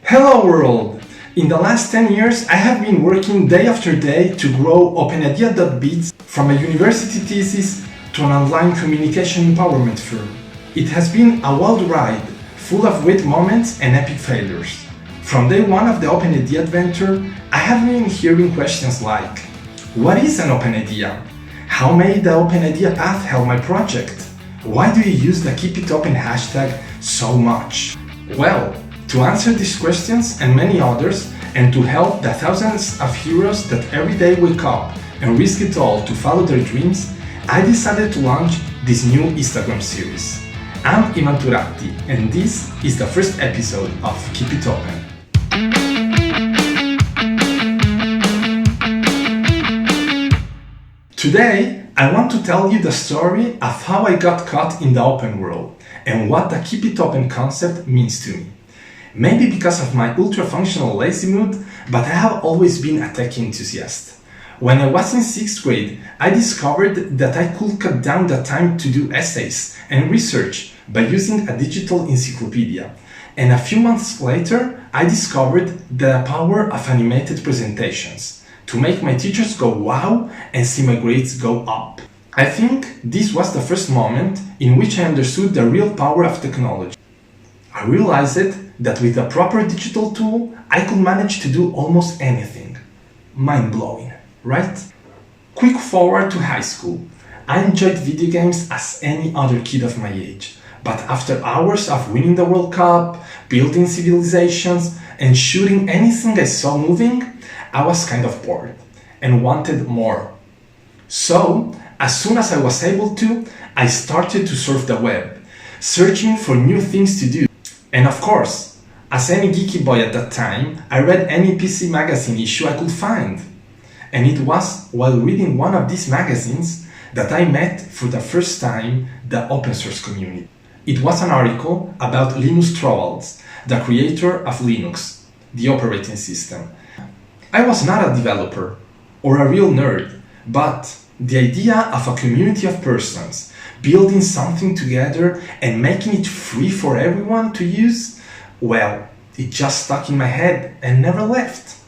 Hello world! In the last 10 years, I have been working day after day to grow OpenIdea.biz from a university thesis to an online communication empowerment firm. It has been a wild ride, full of great moments and epic failures. From day one of the OpenIdea adventure, I have been hearing questions like: what is an OpenIdea? How may the OpenIdea path help my project? Why do you use the Keep It Open hashtag so much? Well, to answer these questions and many others, and to help the thousands of heroes that every day wake up and risk it all to follow their dreams, I decided to launch this new Instagram series. I'm Iman Turatti, and this is the first episode of Keep It Open. Today, I want to tell you the story of how I got caught in the open world and what the Keep It Open concept means to me. Maybe because of my ultra-functional lazy mood, but I have always been a tech enthusiast. When I was in 6th grade, I discovered that I could cut down the time to do essays and research by using a digital encyclopedia. And a few months later, I discovered the power of animated presentations to make my teachers go wow and see my grades go up. I think this was the first moment in which I understood the real power of technology. I realized that with a proper digital tool, I could manage to do almost anything. Mind-blowing, right? Quick forward to high school. I enjoyed video games as any other kid of my age. But after hours of winning the World Cup, building civilizations, and shooting anything I saw moving, I was kind of bored and wanted more. So, as soon as I was able to, I started to surf the web, searching for new things to do. And of course, as any geeky boy at that time, I read any PC magazine issue I could find. And it was while reading one of these magazines that I met for the first time the open source community. It was an article about Linus Torvalds, the creator of Linux, the operating system. I was not a developer or a real nerd, but the idea of a community of persons building something together and making it free for everyone to use, well, it just stuck in my head and never left.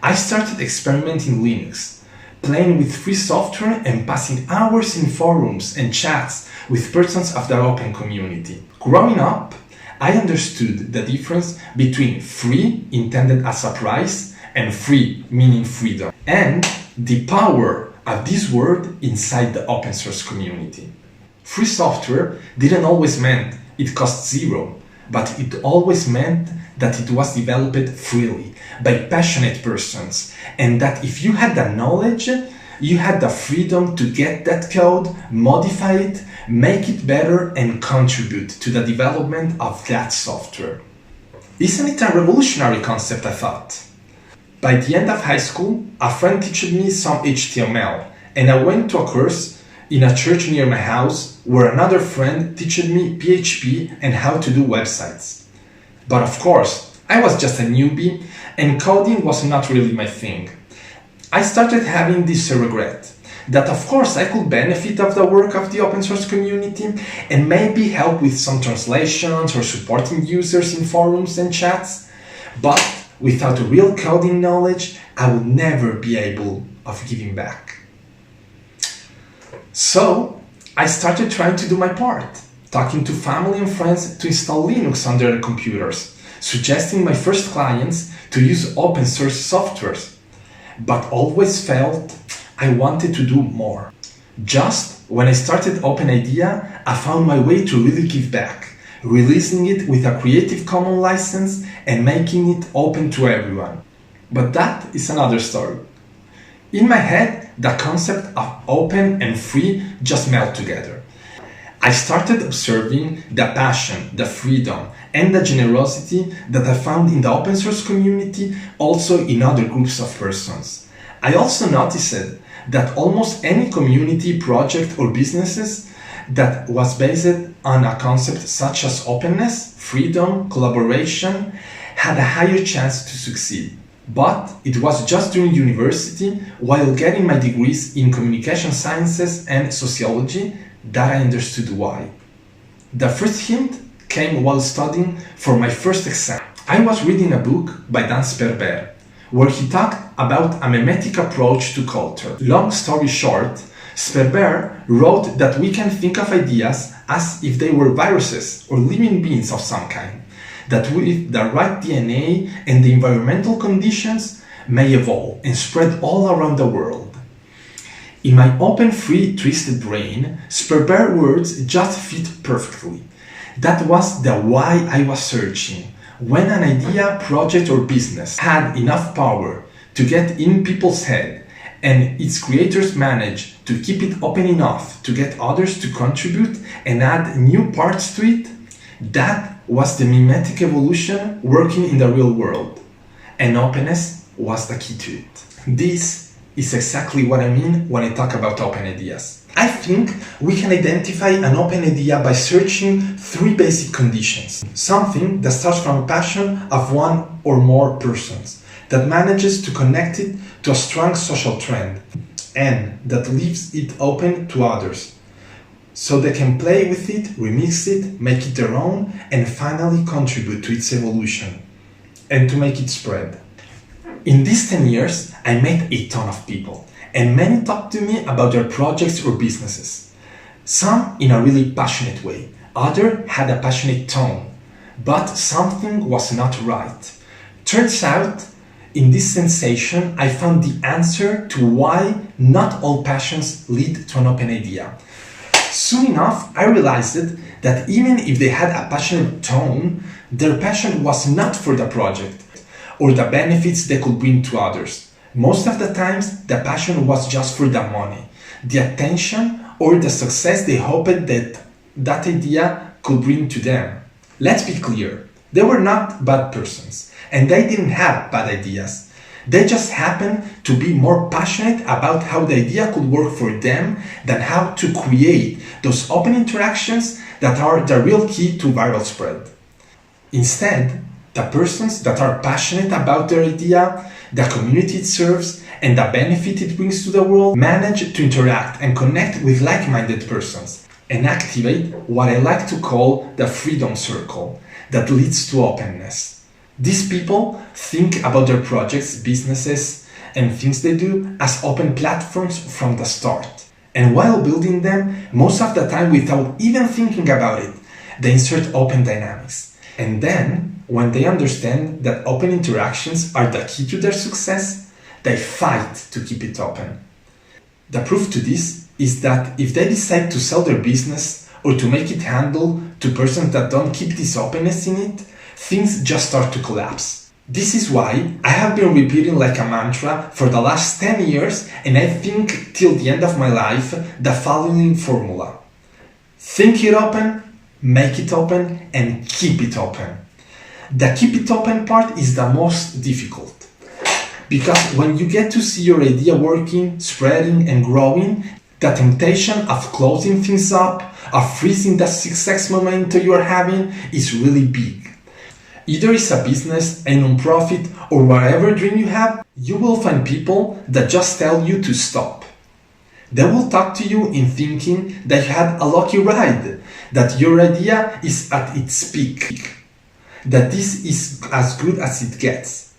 I started experimenting Linux, playing with free software and passing hours in forums and chats with persons of the open community. Growing up, I understood the difference between free, intended as a prize, and free, meaning freedom, and the power of this word inside the open source community. Free software didn't always mean it cost zero, but it always meant that it was developed freely by passionate persons, and that if you had the knowledge, you had the freedom to get that code, modify it, make it better, and contribute to the development of that software. Isn't it a revolutionary concept, I thought? By the end of high school, a friend taught me some HTML, and I went to a course in a church near my house where another friend taught me PHP and how to do websites. But of course, I was just a newbie and coding was not really my thing. I started having this regret that of course I could benefit of the work of the open source community and maybe help with some translations or supporting users in forums and chats, but without real coding knowledge, I would never be able of giving back. So, I started trying to do my part, talking to family and friends to install Linux on their computers, suggesting my first clients to use open source softwares, but always felt I wanted to do more. Just when I started OpenIdea, I found my way to really give back, releasing it with a Creative Commons license and making it open to everyone. But that is another story. In my head, the concept of open and free just melt together. I started observing the passion, the freedom, and the generosity that I found in the open source community, also in other groups of persons. I also noticed that almost any community, project, or businesses that was based on a concept such as openness, freedom, collaboration, had a higher chance to succeed. But it was just during university, while getting my degrees in communication sciences and sociology, that I understood why. The first hint came while studying for my first exam. I was reading a book by Dan Sperber, where he talked about a mimetic approach to culture. Long story short, Sperber wrote that we can think of ideas as if they were viruses or living beings of some kind, that with the right DNA and the environmental conditions may evolve and spread all around the world. In my open, free, twisted brain, Sperber words just fit perfectly. That was the why I was searching. When an idea, project or business had enough power to get in people's head and its creators managed to keep it open enough to get others to contribute and add new parts to it, that was the mimetic evolution working in the real world. And openness was the key to it. This is exactly what I mean when I talk about open ideas. I think we can identify an open idea by searching three basic conditions. Something that starts from a passion of one or more persons, that manages to connect it to a strong social trend, and that leaves it open to others, so they can play with it, remix it, make it their own, and finally contribute to its evolution, and to make it spread. In these 10 years, I met a ton of people, and many talked to me about their projects or businesses. Some in a really passionate way, others had a passionate tone, but something was not right. Turns out, in this sensation, I found the answer to why not all passions lead to an open idea. Soon enough, I realized that even if they had a passionate tone, their passion was not for the project or the benefits they could bring to others. Most of the times, the passion was just for the money, the attention, or the success they hoped that idea could bring to them. Let's be clear, they were not bad persons, and they didn't have bad ideas. They just happened to be more passionate about how the idea could work for them than how to create those open interactions that are the real key to viral spread. Instead, the persons that are passionate about their idea, the community it serves, and the benefit it brings to the world manage to interact and connect with like-minded persons and activate what I like to call the freedom circle that leads to openness. These people think about their projects, businesses, and things they do as open platforms from the start. And while building them, most of the time without even thinking about it, they insert open dynamics. And then, when they understand that open interactions are the key to their success, they fight to keep it open. The proof to this is that if they decide to sell their business or to make it handle to persons that don't keep this openness in it, things just start to collapse. This is why I have been repeating like a mantra for the last 10 years, and I think till the end of my life, the following formula. Think it open, make it open, and keep it open. The keep it open part is the most difficult, because when you get to see your idea working, spreading, and growing, the temptation of closing things up, of freezing the success momentum you are having is really big. Either it's a business, a non-profit, or whatever dream you have, you will find people that just tell you to stop. They will talk to you in thinking that you had a lucky ride, that your idea is at its peak, that this is as good as it gets,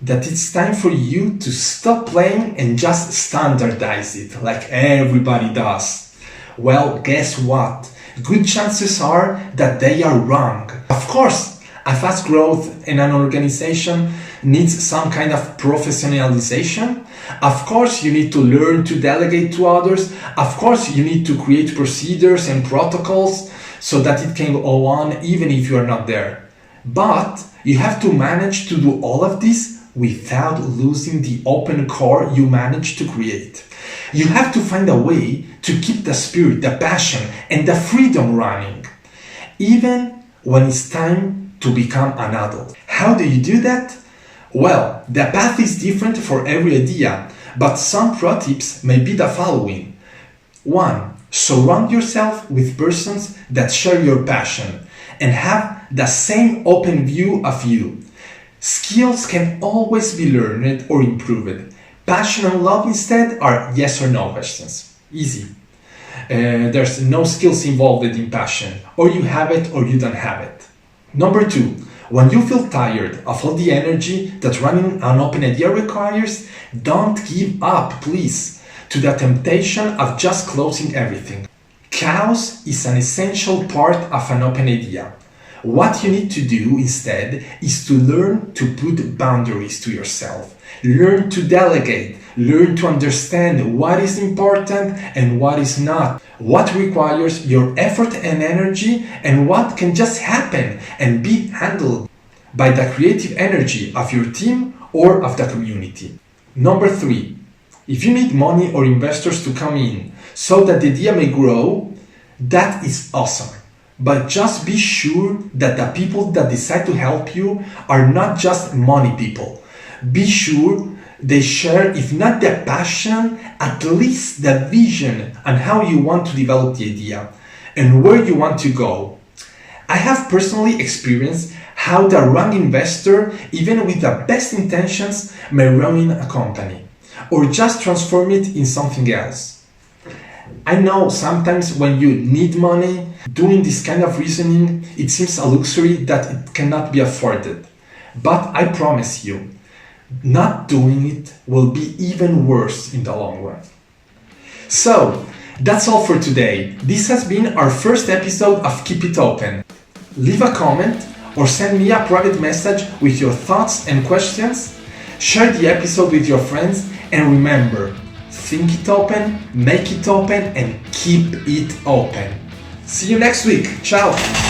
that it's time for you to stop playing and just standardize it like everybody does. Well, guess what? Good chances are that they are wrong. Of course, a fast growth in an organization needs some kind of professionalization. Of course, you need to learn to delegate to others. Of course, you need to create procedures and protocols so that it can go on even if you are not there. But you have to manage to do all of this without losing the open core you managed to create. You have to find a way to keep the spirit, the passion, and the freedom running, even when it's time to become an adult. How do you do that? Well, the path is different for every idea, but some pro tips may be the following. 1. Surround yourself with persons that share your passion and have the same open view of you. Skills can always be learned or improved. Passion and love instead are yes or no questions. Easy. There's no skills involved in passion. Or you have it or you don't have it. Number 2, When you feel tired of all the energy that running an open idea requires, don't give up, please, to the temptation of just closing everything. Chaos is an essential part of an open idea. What you need to do instead is to learn to put boundaries to yourself. Learn to delegate. Learn to understand what is important and what is not. What requires your effort and energy and what can just happen and be handled by the creative energy of your team or of the community. Number 3, if you need money or investors to come in so that the idea may grow, that is awesome. But just be sure that the people that decide to help you are not just money people. Be sure they share, if not the passion, at least the vision on how you want to develop the idea and where you want to go. I have personally experienced how the wrong investor, even with the best intentions, may ruin a company or just transform it in something else. I know sometimes when you need money, doing this kind of reasoning, it seems a luxury that it cannot be afforded. But I promise you, not doing it will be even worse in the long run. So, that's all for today. This has been our first episode of Keep It Open. Leave a comment or send me a private message with your thoughts and questions. Share the episode with your friends and remember, think it open, make it open, and keep it open. See you next week. Ciao!